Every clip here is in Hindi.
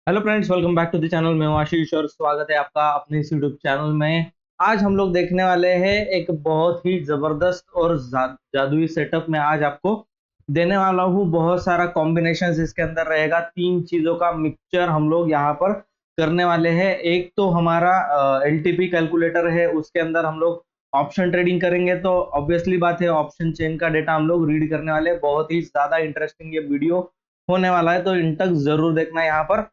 Hello friends, welcome back to the channel. मैं हूं आशीष और स्वागत है आपका अपने इस यूट्यूब चैनल में। आज हम लोग देखने वाले हैं एक बहुत ही जबरदस्त और जादुई सेटअप में आज आपको देने वाला हूं। बहुत सारा कॉम्बिनेशन इसके अंदर रहेगा। तीन चीजों का मिक्सचर हम लोग यहाँ पर करने वाले हैं। एक तो हमारा एलटीपी कैलकुलेटर है, उसके अंदर हम लोग ऑप्शन ट्रेडिंग करेंगे। तो ऑब्वियसली बात है, ऑप्शन चेन का डेटा हम लोग रीड करने वाले हैं। बहुत ही ज्यादा इंटरेस्टिंग ये वीडियो होने वाला है, तो इन तक जरूर देखना। यहाँ पर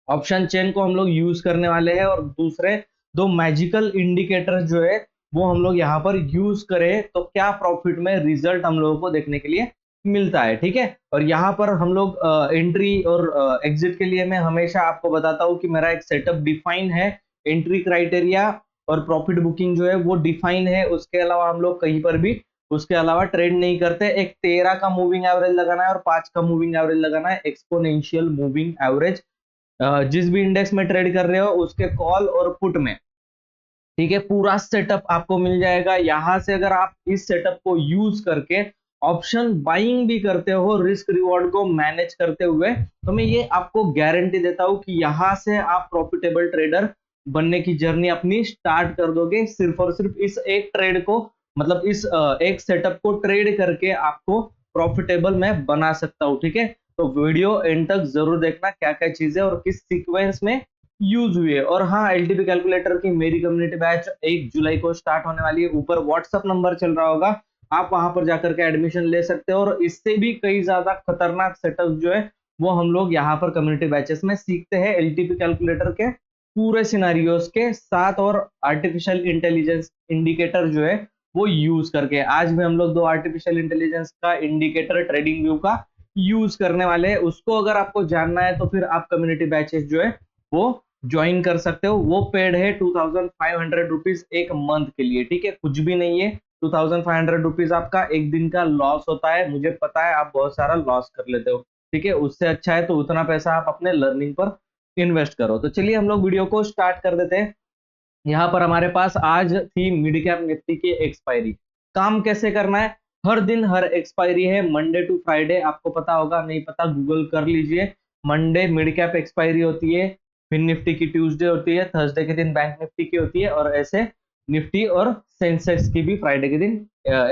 ऑप्शन चेन को हम लोग यूज करने वाले हैं और दूसरे दो मैजिकल इंडिकेटर जो है वो हम लोग यहाँ पर यूज करें तो क्या प्रॉफिट में रिजल्ट हम लोगों को देखने के लिए मिलता है। ठीक है, और यहाँ पर हम लोग एंट्री और एग्जिट के लिए मैं हमेशा आपको बताता हूँ कि मेरा एक सेटअप डिफाइन है। एंट्री क्राइटेरिया और प्रॉफिट बुकिंग जो है वो डिफाइन है। उसके अलावा हम लोग कहीं पर भी उसके अलावा ट्रेड नहीं करते। एक 13 का मूविंग एवरेज लगाना है और 5 का मूविंग एवरेज लगाना है, एक्सपोनेंशियल मूविंग एवरेज। जिस भी इंडेक्स में ट्रेड कर रहे हो उसके कॉल और पुट में। ठीक है, पूरा सेटअप आपको मिल जाएगा यहां से। अगर आप इस सेटअप को यूज करके ऑप्शन बाइंग भी करते हो रिस्क रिवॉर्ड को मैनेज करते हुए, तो मैं ये आपको गारंटी देता हूं कि यहां से आप प्रॉफिटेबल ट्रेडर बनने की जर्नी अपनी स्टार्ट कर दोगे। सिर्फ और सिर्फ इस एक ट्रेड को, मतलब इस एक सेटअप को ट्रेड करके आपको प्रॉफिटेबल मैं बना सकता हूं। ठीक है, तो वीडियो एंड तक जरूर देखना क्या क्या चीजें और किस सीक्वेंस में यूज हुई है। और हाँ, एलटीपी कैलकुलेटर की मेरी कम्युनिटी बैच 1 जुलाई को स्टार्ट होने वाली है। ऊपर व्हाट्सएप नंबर चल रहा होगा, आप वहां पर जाकर के एडमिशन ले सकते हो। और इससे भी कई ज्यादा खतरनाक सेटअप जो है वो हम लोग यहाँ पर कम्युनिटी बैचेस में सीखते हैं। एलटीपी कैलकुलेटर के पूरे सिनारियोस के साथ और आर्टिफिशियल इंटेलिजेंस इंडिकेटर जो है वो यूज करके आज भी हम लोग दो आर्टिफिशियल इंटेलिजेंस का इंडिकेटर ट्रेडिंग व्यू का यूज करने वाले हैं। उसको अगर आपको जानना है तो फिर आप कम्युनिटी बैचेस जो है वो ज्वाइन कर सकते हो। वो पेड है 2500 रुपीज एक मंथ के लिए। ठीक है, कुछ भी नहीं है। 2500 रुपीज आपका एक दिन का लॉस होता है। मुझे पता है आप बहुत सारा लॉस कर लेते हो। ठीक है, उससे अच्छा है तो उतना पैसा आप अपने लर्निंग पर इन्वेस्ट करो। तो चलिए हम लोग वीडियो को स्टार्ट कर देते हैं। यहाँ पर हमारे पास आज थी मिड कैप निफ्टी की एक्सपायरी। काम कैसे करना है, हर दिन हर एक्सपायरी है, मंडे टू फ्राइडे। आपको पता होगा, नहीं पता गूगल कर लीजिए। मंडे मिड कैप एक्सपायरी होती है, फिर निफ्टी की ट्यूसडे होती है, थर्सडे के दिन बैंक निफ्टी की होती है, और ऐसे निफ्टी और सेंसेक्स की भी फ्राइडे के दिन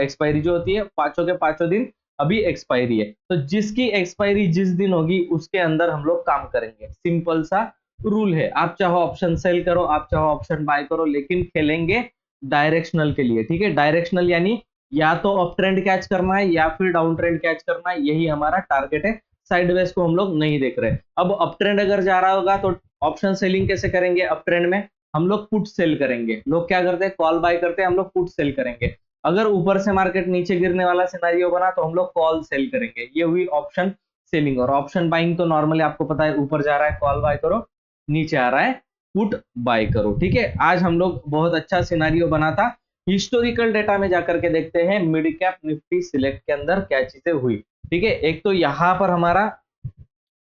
एक्सपायरी जो होती है। पांचों के पांचों दिन अभी एक्सपायरी है, तो जिसकी एक्सपायरी जिस दिन होगी उसके अंदर हम लोग काम करेंगे। सिंपल सा रूल है। आप चाहो ऑप्शन सेल करो, आप चाहो ऑप्शन बाय करो, लेकिन खेलेंगे डायरेक्शनल के लिए। ठीक है, डायरेक्शनल यानी या तो अप ट्रेंड कैच करना है या फिर डाउन ट्रेंड कैच करना है, यही हमारा टारगेट है। साइडवेज को हम लोग नहीं देख रहे। अब अप ट्रेंड अगर जा रहा होगा तो ऑप्शन सेलिंग कैसे करेंगे। अप ट्रेंड में हम लोग पुट सेल करेंगे। लोग क्या करते हैं, कॉल बाय करते हैं, हम लोग पुट सेल करेंगे। अगर ऊपर से मार्केट नीचे गिरने वाला सिनारियो बना तो हम लोग कॉल सेल करेंगे। ये हुई ऑप्शन सेलिंग। और ऑप्शन बाइंग तो नॉर्मली आपको पता है, ऊपर जा रहा है कॉल बाय करो, नीचे आ रहा है पुट बाय करो। ठीक है, आज हम लोग बहुत अच्छा सिनारियो बना था। हिस्टोरिकल डेटा में जाकर के देखते हैं मिड कैप निफ्टी सिलेक्ट के अंदर क्या चीजें हुई। ठीक है, एक तो यहाँ पर हमारा,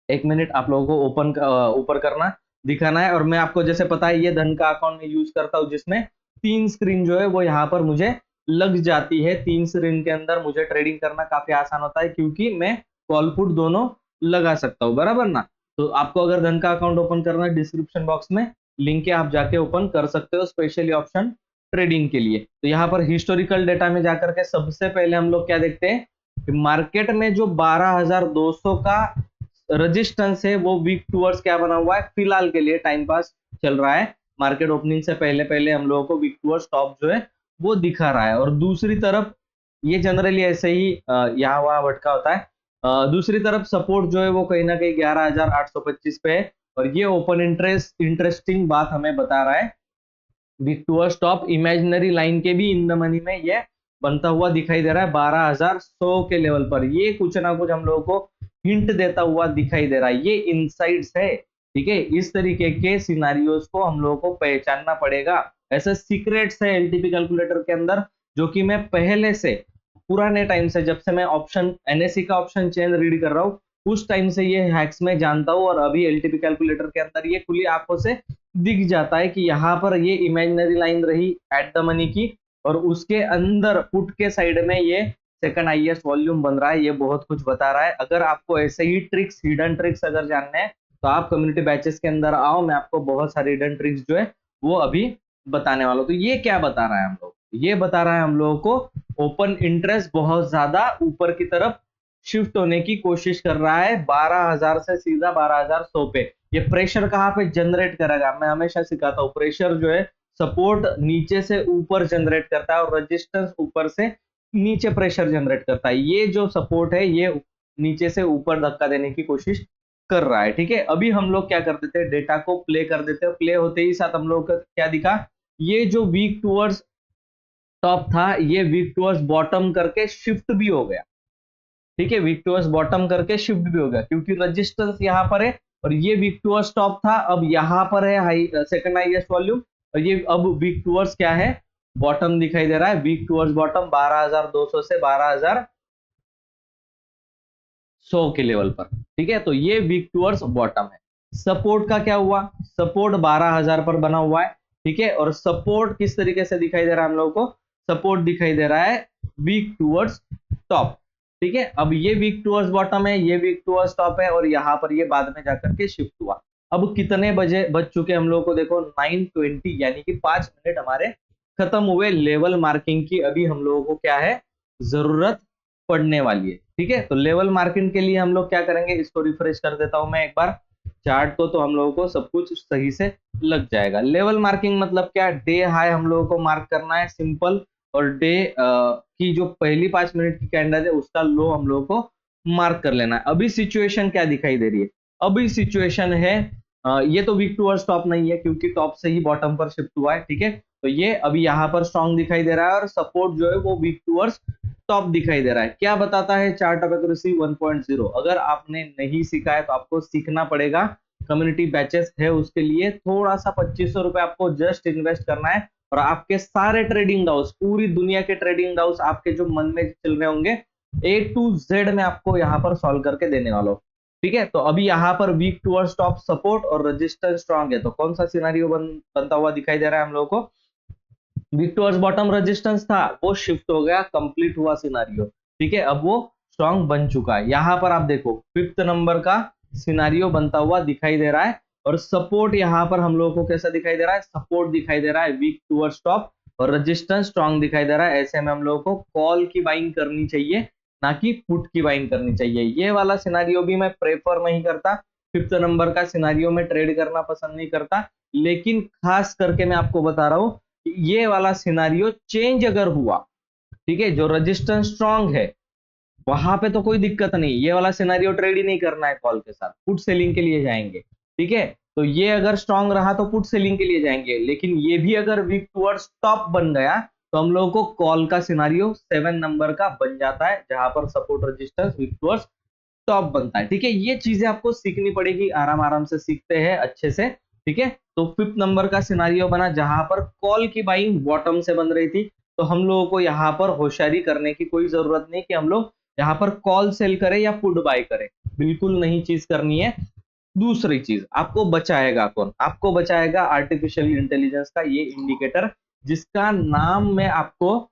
एक मिनट आप लोगों को ओपन ऊपर करना दिखाना है। और मैं आपको जैसे पता है ये धन का अकाउंट में यूज करता हूँ, जिसमें तीन स्क्रीन जो है वो यहाँ पर मुझे लग जाती है। तीन स्क्रीन के अंदर मुझे ट्रेडिंग करना काफी आसान होता है, क्योंकि मैं कॉल पुट दोनों लगा सकता हूँ, बराबर ना। तो आपको अगर धन का अकाउंट ओपन करना है, डिस्क्रिप्शन बॉक्स में लिंक है, आप जाके ओपन कर सकते हो स्पेशली ऑप्शन ट्रेडिंग के लिए। तो यहाँ पर हिस्टोरिकल डेटा में जाकर के सबसे पहले हम लोग क्या देखते हैं कि मार्केट में जो 12,200 का रेजिस्टेंस है वो वीक टूवर्ड्स क्या बना हुआ है, फिलहाल के लिए टाइम पास चल रहा है। मार्केट ओपनिंग से पहले पहले हम लोगों को वीक टूवर्ड्स टॉप जो है वो दिखा रहा है। और दूसरी तरफ ये जनरली ऐसे ही यहाँ वहां भटका होता है। दूसरी तरफ सपोर्ट जो है वो कहीं ना कहीं 11,825 पे है। और ये ओपन इंटरेस्ट इंटरेस्टिंग बात हमें बता रहा है, week towards top imaginary line के भी इन द मनी में ये बनता हुआ दिखाई दे रहा है 12,100 के लेवल पर। ये कुछ ना कुछ हम लोगों को हिंट देता हुआ दिखाई दे रहा है। ये इनसाइट्स है। ठीक है, इस तरीके के सिनारियोस को हम लोगों को पहचानना पड़ेगा। ऐसे सीक्रेट्स है एलटीपी कैलकुलेटर के अंदर, जो कि मैं पहले से पुराने टाइम से, जब से मैं ऑप्शन एनएससी का ऑप्शन चेन रीड कर रहा हूँ, उस टाइम से ये हैक्स में जानता हूँ। और अभी एलटीपी कैलकुलेटर के अंदर ये खुली आंखों से दिख जाता है कि यहाँ पर ये इमेजिनरी लाइन रही एट द मनी की, और उसके अंदर पुट के साइड में ये सेकंड हाईएस्ट वॉल्यूम बन रहा है। ये बहुत कुछ बता रहा है। अगर आपको ऐसे ही ट्रिक्स, हिडन ट्रिक्स अगर जानने हैं तो आप कम्युनिटी बैचेस के अंदर आओ, मैं आपको बहुत सारी हिडन ट्रिक्स जो है वो अभी बताने वाला हूँ। तो ये क्या बता रहा है हम लोग, ये बता रहा है हम लोगों को ओपन इंटरेस्ट बहुत ज्यादा ऊपर की तरफ शिफ्ट होने की कोशिश कर रहा है 12,000 से सीधा 12,100 पे। ये प्रेशर कहाँ पे जनरेट करेगा, मैं हमेशा सिखाता हूँ, प्रेशर जो है सपोर्ट नीचे से ऊपर जनरेट करता है और रेजिस्टेंस ऊपर से नीचे प्रेशर जनरेट करता है। ये जो सपोर्ट है ये नीचे से ऊपर धक्का देने की कोशिश कर रहा है। ठीक है, अभी हम लोग क्या कर देते हैं, डेटा को प्ले कर देते हैं, प्ले होते ही साथ हम लोग का क्या दिखा, ये जो वीक टूवर्ड्स टॉप था ये वीक टूवर्ड्स बॉटम करके शिफ्ट भी हो गया। ठीक है, वीक टूवर्ड्स बॉटम करके शिफ्ट भी हो गया क्योंकि रेजिस्टेंस यहाँ पर है और ये वीक टूवर्ड्स टॉप था, अब यहाँ पर है हाई सेकंड हाईएस्ट वॉल्यूम और ये अब वीक टूवर्ड्स क्या है, बॉटम दिखाई दे रहा है, वीक टूवर्ड्स बॉटम 12,200 से 12,100 के लेवल पर। ठीक है, तो ये वीक टूवर्ड्स बॉटम है। सपोर्ट का क्या हुआ, सपोर्ट 12,000 पर बना हुआ है। ठीक है, और सपोर्ट किस तरीके से दिखाई दे रहा है हम लोगों को, सपोर्ट दिखाई दे रहा है वीक टूवर्ड्स टॉप। ठीक है, अब ये वीक टूवर्ड्स बॉटम है, ये वीक टूवर्ड्स टॉप है और यहाँ पर ये बाद में जाकर के शिफ्ट हुआ। अब कितने बजे बज चुके हम लोगों को देखो 9:20, यानी कि 5 मिनट हमारे खत्म हुए लेवल मार्किंग की। अभी हम लोगों को क्या है, जरूरत पड़ने वाली है। ठीक है, तो लेवल मार्किंग के लिए हम लोग क्या करेंगे, इसको रिफ्रेश कर देता हूं मैं एक बार चार्ट को, तो हम लोगों को सब कुछ सही से लग जाएगा। लेवल मार्किंग मतलब क्या, डे हाई हम लोगों को मार्क करना है सिंपल, और डे की जो पहली 5 मिनट की कैंडल है उसका लो हम लोगों को मार्क कर लेना है। अभी सिचुएशन क्या दिखाई दे रही है, अभी सिचुएशन है ये तो वीक टूवर्ड्स टॉप नहीं है क्योंकि टॉप से ही बॉटम पर शिफ्ट हुआ है। ठीक है, तो ये अभी यहाँ पर स्ट्रॉन्ग दिखाई दे रहा है और सपोर्ट जो है वो वीक टूवर्ड्स टॉप दिखाई दे रहा है। क्या बताता है चार्ट ऑफ एक्यूरेसी 1.0, अगर आपने नहीं सीखा है तो आपको सीखना पड़ेगा। कम्युनिटी बैचेस है, उसके लिए थोड़ा सा 2500 रुपए आपको जस्ट इन्वेस्ट करना है और आपके सारे ट्रेडिंग डाउट्स, पूरी दुनिया के ट्रेडिंग डाउट्स आपके जो मन में चल रहे होंगे A to Z में आपको यहाँ पर सॉल्व करके देने वाला हूँ। ठीक है, तो अभी यहाँ पर वीक टूवर्ड्स टॉप सपोर्ट और रेजिस्टेंस स्ट्रॉन्ग है, तो कौन सा सिनेरियो बनता हुआ दिखाई दे रहा है हम लोगों को, वीक टूवर्ड्स बॉटम रेजिस्टेंस था वो शिफ्ट हो गया, कंप्लीट हुआ सिनारियो। ठीक है, अब वो स्ट्रॉन्ग बन चुका है। यहां पर आप देखो 5th नंबर का सिनारियो बनता हुआ दिखाई दे रहा है और सपोर्ट यहां पर हम लोगों को कैसा दिखाई दे रहा है, सपोर्ट दिखाई दे रहा है वीक टूवर्ड्स टॉप और रेजिस्टेंस स्ट्रॉन्ग दिखाई दे रहा है। ऐसे में हम लोगों को कॉल की बाइंग करनी चाहिए, ना कि पुट की बाइंग करनी चाहिए। ये वाला सिनारियो भी मैं प्रेफर नहीं करता, 5th नंबर का सिनारियो में ट्रेड करना पसंद नहीं करता, लेकिन खास करके मैं आपको बता रहा हूं ये वाला सिनारियो चेंज अगर हुआ, ठीक है, जो रेजिस्टेंस स्ट्रांग है वहां पे तो कोई दिक्कत नहीं, ये वाला सिनारियो ट्रेड ही नहीं करना है कॉल के साथ, पुट सेलिंग के लिए जाएंगे। ठीक है, तो ये अगर स्ट्रांग रहा तो पुट सेलिंग के लिए जाएंगे, लेकिन ये भी अगर वीक टूवर्ड्स टॉप बन गया तो हम लोगों को कॉल का सिनारियो 7 नंबर का बन जाता है, जहां पर support resistance week towards top बनता है। ठीक है, ये चीजें आपको सीखनी पड़ेगी, आराम आराम से सीखते हैं अच्छे से। ठीक है, तो 5th नंबर का सिनारियो बना जहां पर कॉल की बाइंग बॉटम से बन रही थी, तो हम लोगों को यहाँ पर होशियारी करने की कोई जरूरत नहीं कि हम लोग यहाँ पर कॉल सेल करें या पुट बाय करें, बिल्कुल नहीं चीज करनी है। दूसरी चीज, आपको बचाएगा कौन, आपको बचाएगा आर्टिफिशियल इंटेलिजेंस का ये इंडिकेटर, जिसका नाम मैं आपको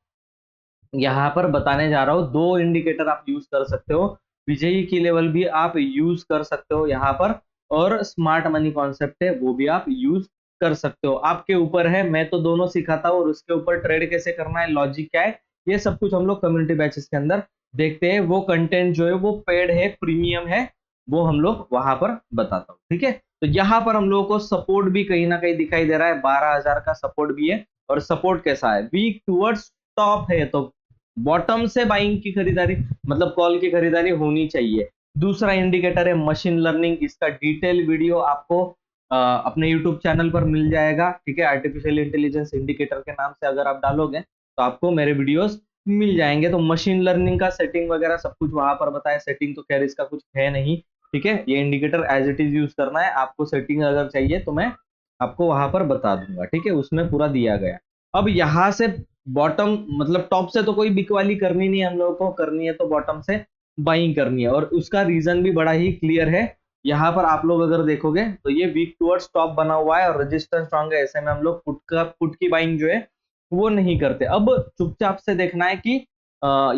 यहाँ पर बताने जा रहा हूँ। 2 इंडिकेटर आप यूज कर सकते हो, विजयी की लेवल भी आप यूज कर सकते हो यहाँ पर, और स्मार्ट मनी कॉन्सेप्ट है वो भी आप यूज कर सकते हो, आपके ऊपर है। मैं तो दोनों सिखाता हूँ और उसके ऊपर ट्रेड कैसे करना है, लॉजिक क्या है, ये सब कुछ हम लोग कम्युनिटी बैचेस के अंदर देखते हैं। वो कंटेंट जो है वो पेड है, प्रीमियम है, वो हम लोग वहां पर बताता हूँ। ठीक है, तो यहाँ पर हम लोगों को सपोर्ट भी कहीं ना कहीं दिखाई दे रहा है, 12,000 का सपोर्ट भी है, और सपोर्ट कैसा है, वीक टूवर्ड्स टॉप है, तो बॉटम से बाइंग की खरीदारी मतलब कॉल की खरीदारी होनी चाहिए। दूसरा इंडिकेटर है मशीन लर्निंग, इसका डिटेल वीडियो आपको अपने यूट्यूब चैनल पर मिल जाएगा। ठीक है, आर्टिफिशियल इंटेलिजेंस इंडिकेटर के नाम से अगर आप डालोगे तो आपको मेरे वीडियोस मिल जाएंगे। तो मशीन लर्निंग का सेटिंग वगैरह सब कुछ वहां पर बताया, सेटिंग तो खैर इसका कुछ है नहीं। ठीक है, ये indicator as it is use करना है, आपको सेटिंग अगर चाहिए तो मैं आपको वहां पर बता दूंगा। ठीक है, उसमें पूरा दिया गया। अब यहाँ से बॉटम मतलब टॉप से तो कोई बिकवाली करनी नहीं, हम लोगों को करनी है तो बॉटम से बाइंग करनी है, और उसका रीजन भी बड़ा ही क्लियर है। यहाँ पर आप लोग अगर देखोगे तो ये वीक टूवर्ड्स टॉप बना हुआ है और रेजिस्टेंस स्ट्रॉन्ग है, ऐसे में हम लोग पुट की बाइंग जो है वो नहीं करते। अब चुपचाप से देखना है कि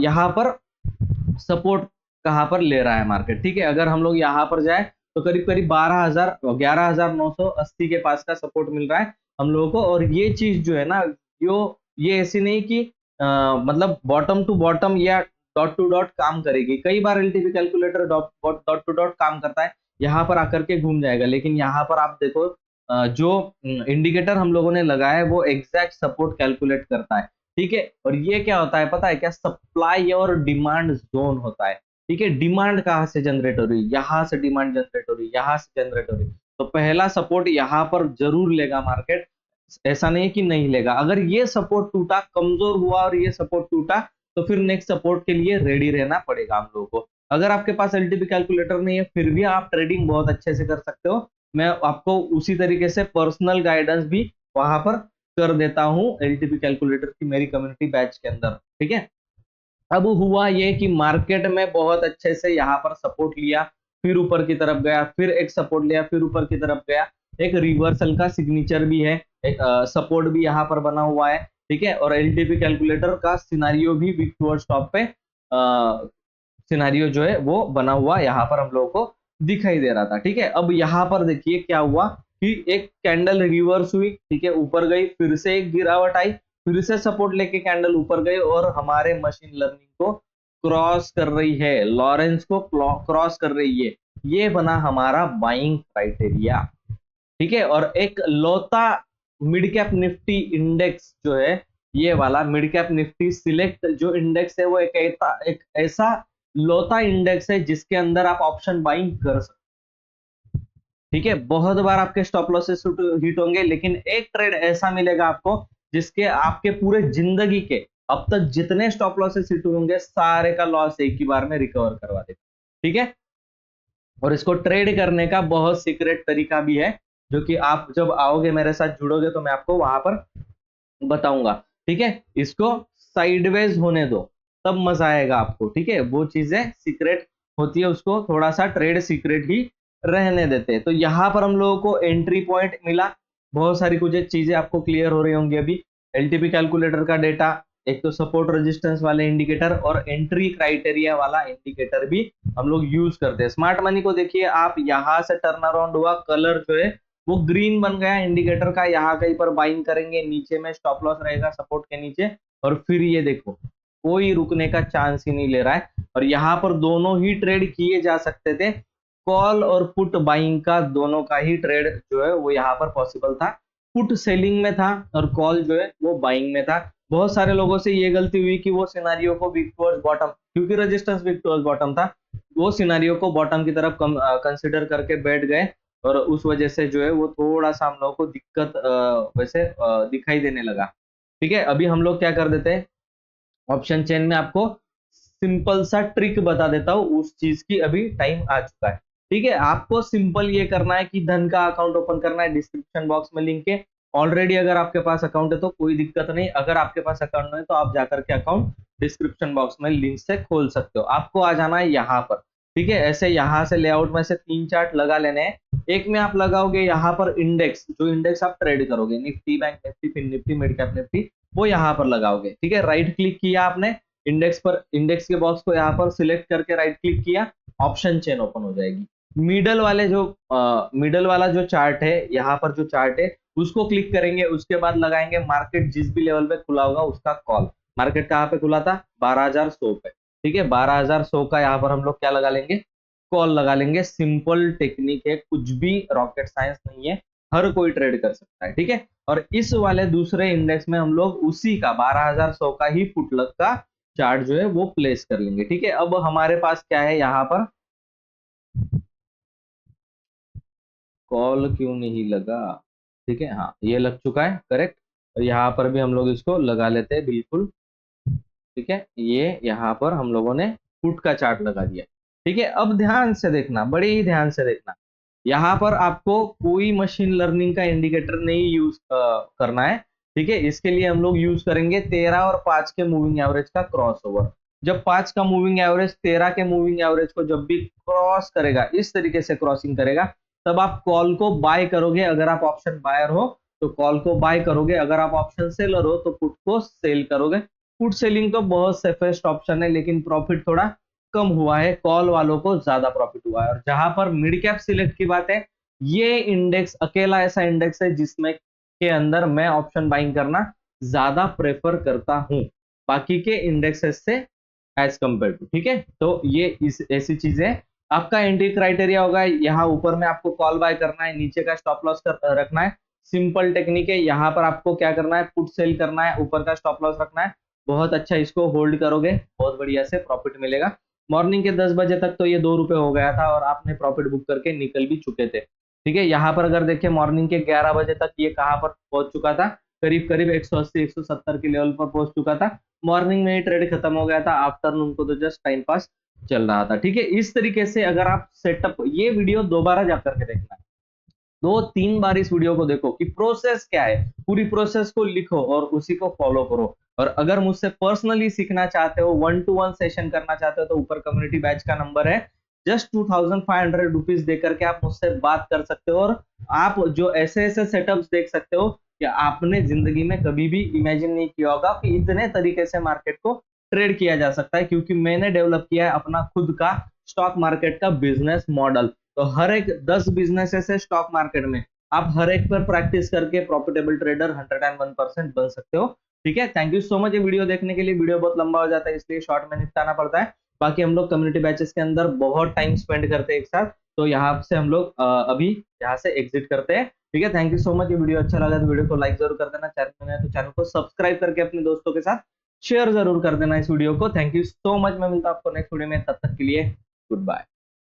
यहाँ पर सपोर्ट कहाँ पर ले रहा है मार्केट। ठीक है, अगर हम लोग यहाँ पर जाए तो तो करीब करीब 11,980 के पास का सपोर्ट मिल रहा है हम लोगों को। और ये चीज जो है ना, ये ऐसी नहीं कि मतलब बॉटम टू बॉटम या डॉट टू डॉट काम करेगी। कई बार LTP calculator dot to dot काम करता है, यहाँ पर आकर के घूम जाएगा, लेकिन यहाँ पर आप देखो जो इंडिकेटर हम लोगों ने लगाया है वो एग्जैक्ट सपोर्ट कैलकुलेट करता है। ठीक है, और ये क्या होता है पता है क्या? सप्लाई और डिमांड जोन होता है। ठीक है, डिमांड कहाँ से जनरेट हो रही है? यहाँ से डिमांड जनरेट हो रही है, यहाँ से जनरेट हो रही है। तो पहला सपोर्ट यहाँ पर जरूर लेगा मार्केट, ऐसा नहीं कि नहीं लेगा। अगर ये सपोर्ट टूटा, कमजोर हुआ और ये सपोर्ट टूटा, तो फिर नेक्स्ट सपोर्ट के लिए रेडी रहना पड़ेगा हम लोगों को। अगर आपके पास एलटीपी कैलकुलेटर नहीं है फिर भी आप ट्रेडिंग बहुत अच्छे से कर सकते हो। मैं आपको उसी तरीके से पर्सनल गाइडेंस भी वहां पर कर देता हूँ एलटीपी कैलकुलेटर की मेरी कम्युनिटी बैच के अंदर। ठीक है, अब हुआ ये कि मार्केट में बहुत अच्छे से यहाँ पर सपोर्ट लिया, फिर ऊपर की तरफ गया, फिर एक सपोर्ट लिया, फिर ऊपर की तरफ गया, एक रिवर्सल का सिग्नेचर भी है, एक सपोर्ट भी यहाँ पर बना हुआ है। ठीक है, और एलटीपी कैलकुलेटर का सिनारियो भी वीक टुवर्ड्स टॉप पे सिनारियो जो है वो बना हुआ यहाँ पर हम लोगों को दिखाई दे रहा था। ठीक है, अब यहाँ पर देखिए क्या हुआ कि एक कैंडल रिवर्स हुई। ठीक है, ऊपर गई, फिर से एक गिरावट आई, फिर से सपोर्ट लेके कैंडल ऊपर गई और हमारे मशीन लर्निंग को क्रॉस कर रही है, लॉरेंस को क्रॉस कर रही है। ये बना हमारा बाइंग क्राइटेरिया। ठीक है, और एक लौता मिड कैप निफ्टी इंडेक्स जो है, ये वाला मिड कैप निफ्टी सिलेक्ट जो इंडेक्स है वो एक ऐसा लौता इंडेक्स है जिसके अंदर आप ऑप्शन बाइंग कर सकते। ठीक है, बहुत बार आपके स्टॉप लॉसेस हिट होंगे, लेकिन एक ट्रेड ऐसा मिलेगा आपको जिसके आपके पूरे जिंदगी के अब तक जितने स्टॉप लॉसेस हिट होंगे सारे का लॉस एक ही बार में रिकवर करवा देगा। ठीक है, और इसको ट्रेड करने का बहुत सीक्रेट तरीका भी है, जो कि आप जब आओगे मेरे साथ जुड़ोगे तो मैं आपको वहां पर बताऊंगा। ठीक है, इसको साइडवेज होने दो, तब मजा आएगा आपको। ठीक है, वो चीजें सीक्रेट होती है, उसको थोड़ा सा ट्रेड सीक्रेट ही रहने देते हैं। तो यहाँ पर हम लोगों को एंट्री पॉइंट मिला, बहुत सारी कुछ चीजें आपको क्लियर हो रही होंगी अभी। एलटीपी कैलकुलेटर का डेटा, एक तो सपोर्ट रेजिस्टेंस वाले इंडिकेटर और एंट्री क्राइटेरिया वाला इंडिकेटर भी हम लोग यूज करते हैं। स्मार्ट मनी को देखिए आप, यहाँ से टर्न अराउंड हुआ, कलर जो है वो ग्रीन बन गया इंडिकेटर का, यहाँ कहीं पर बाइंग करेंगे, नीचे में स्टॉप लॉस रहेगा सपोर्ट के नीचे, और फिर ये देखो कोई रुकने का चांस ही नहीं ले रहा है। और यहाँ पर दोनों ही ट्रेड किए जा सकते थे, कॉल और पुट बाइंग का दोनों का ही ट्रेड जो है वो यहाँ पर पॉसिबल था। पुट सेलिंग में था और कॉल जो है वो बाइंग में था। बहुत सारे लोगों से ये गलती हुई कि वो सिनारियो को वीक टुवर्ड्स बॉटम, क्योंकि रेजिस्टेंस वीक टुवर्ड्स बॉटम था, वो सिनारियो को बॉटम की तरफ कंसिडर करके बैठ गए, और उस वजह से जो है वो थोड़ा सा हम लोगों को दिक्कत वैसे दिखाई देने लगा। ठीक है, अभी हम लोग क्या कर देते हैं, ऑप्शन चेन में आपको सिंपल सा ट्रिक बता देता हूँ, उस चीज की अभी टाइम आ चुका है। ठीक है, आपको सिंपल ये करना है कि धन का अकाउंट ओपन करना है, डिस्क्रिप्शन बॉक्स में लिंक है। ऑलरेडी अगर आपके पास अकाउंट है तो कोई दिक्कत नहीं, अगर आपके पास अकाउंट नहीं है तो आप जाकर के अकाउंट डिस्क्रिप्शन बॉक्स में लिंक से खोल सकते हो। आपको आ जाना है यहाँ पर। ठीक है, ऐसे यहाँ से लेआउट में से 3 चार्ट लगा लेने हैं। एक में आप लगाओगे यहाँ पर इंडेक्स, जो इंडेक्स आप ट्रेड करोगे, Nifty, bank Nifty, fin Nifty, mid cap Nifty, वो यहाँ पर लगाओगे। ठीक है, राइट क्लिक किया आपने इंडेक्स पर, इंडेक्स के बॉक्स को यहाँ पर सिलेक्ट करके राइट क्लिक किया, ऑप्शन चेन ओपन हो जाएगी। मिडल वाले जो मिडल वाला जो चार्ट है, यहाँ पर जो चार्ट है उसको क्लिक करेंगे, उसके बाद लगाएंगे मार्केट जिस भी लेवल पे खुला होगा उसका कॉल। मार्केट कहाँ पे खुला था? 12,100 पे। ठीक है, 12,100 का यहाँ पर हम लोग क्या लगा लेंगे? कॉल लगा लेंगे। सिंपल टेक्निक है, कुछ भी रॉकेट साइंस नहीं है, हर कोई ट्रेड कर सकता है। ठीक है, और इस वाले दूसरे इंडेक्स में हम लोग उसी का 12,100 का ही फुटलक का चार्ट जो है वो प्लेस कर लेंगे। ठीक है, अब हमारे पास क्या है यहाँ पर, कॉल क्यों नहीं लगा? ठीक है, हाँ ये लग चुका है, करेक्ट। और यहाँ पर भी हम लोग इसको लगा लेते हैं बिल्कुल। ठीक है, ये यहाँ पर हम लोगों ने पुट का चार्ट लगा दिया। ठीक है, अब ध्यान से देखना, बड़े ही ध्यान से देखना, यहाँ पर आपको कोई मशीन लर्निंग का इंडिकेटर नहीं यूज करना है। ठीक है, इसके लिए हम लोग यूज करेंगे 13 और 5 के मूविंग एवरेज का क्रॉस ओवर। जब 5 का मूविंग एवरेज 13 के मूविंग एवरेज को जब भी क्रॉस करेगा, इस तरीके से क्रॉसिंग करेगा, तब आप कॉल को बाय करोगे। अगर आप ऑप्शन बायर हो तो कॉल को बाय करोगे, अगर आप ऑप्शन सेलर हो तो पुट को सेल करोगे। पुट सेलिंग तो बहुत सेफेस्ट ऑप्शन है, लेकिन प्रॉफिट थोड़ा कम हुआ है, कॉल वालों को ज्यादा प्रॉफिट हुआ है। और जहां पर मिड कैप सिलेक्ट की बात है, ये इंडेक्स अकेला ऐसा इंडेक्स है जिसमें के अंदर मैं ऑप्शन बाइंग करना ज्यादा प्रेफर करता हूं बाकी के इंडेक्सेस से एज कंपेयर टू। ठीक है, तो ये इस ऐसी चीजें आपका एंट्री क्राइटेरिया होगा। यहाँ ऊपर में आपको कॉल बाय करना है, नीचे का स्टॉप लॉस रखना है। सिंपल टेक्निक है, यहाँ पर आपको क्या करना है, पुट सेल करना है, ऊपर का स्टॉप लॉस रखना है। बहुत अच्छा, इसको होल्ड करोगे बहुत बढ़िया से प्रॉफिट मिलेगा। मॉर्निंग के 10 बजे तक तो ये 2 रुपए हो गया था और आपने प्रॉफिट बुक करके निकल भी चुके थे। ठीक है, यहाँ पर अगर देखें मॉर्निंग के 11 बजे तक ये कहाँ पर पहुंच चुका था, करीब करीब 180 170 के लेवल पर पहुंच चुका था। मॉर्निंग में ही ट्रेड खत्म हो गया था, आफ्टरनून को तो जस्ट टाइम पास चल रहा था। ठीक है, इस तरीके से अगर आप सेटअप, ये वीडियो दोबारा जा करके देखना है, 2-3 बार इस वीडियो को देखो कि प्रोसेस क्या है, पूरी प्रोसेस को लिखो और उसी को फॉलो करो। और अगर मुझसे पर्सनली सीखना चाहते हो, 1-to-1 सेशन करना चाहते हो, तो ऊपर कम्युनिटी बैच का नंबर है, जस्ट 2500 रुपीज देकर के आप मुझसे बात कर सकते हो। और आप जो ऐसे ऐसे सेटअप्स देख सकते हो कि आपने जिंदगी में कभी भी इमेजिन नहीं किया होगा कि इतने तरीके से मार्केट को ट्रेड किया जा सकता है, क्योंकि मैंने डेवलप किया है अपना खुद का स्टॉक मार्केट का बिजनेस मॉडल। तो हर एक 10 बिजनेसेस है स्टॉक मार्केट में, आप हर एक पर प्रैक्टिस करके प्रॉफिटेबल ट्रेडर 101% बन सकते हो। ठीक है, थैंक यू सो मच ये वीडियो देखने के लिए। वीडियो बहुत लंबा हो जाता है इसलिए शॉर्ट में निपटाना पड़ता है। बाकी हम लोग कम्युनिटी बैचेस के अंदर बहुत टाइम स्पेंड करते हैं एक साथ, तो यहाँ से हम लोग अभी यहाँ से एग्जिट करते हैं। ठीक है, थैंक यू सो मच। ये वीडियो अच्छा लगा तो वीडियो को लाइक जरूर कर देना, चैनल में है तो चैनल को सब्सक्राइब करके अपने दोस्तों के साथ शेयर जरूर कर देना इस वीडियो को। थैंक यू सो मच, मैं मिलता हूं आपको नेक्स्ट वीडियो में, तब तक के लिए गुड बाय।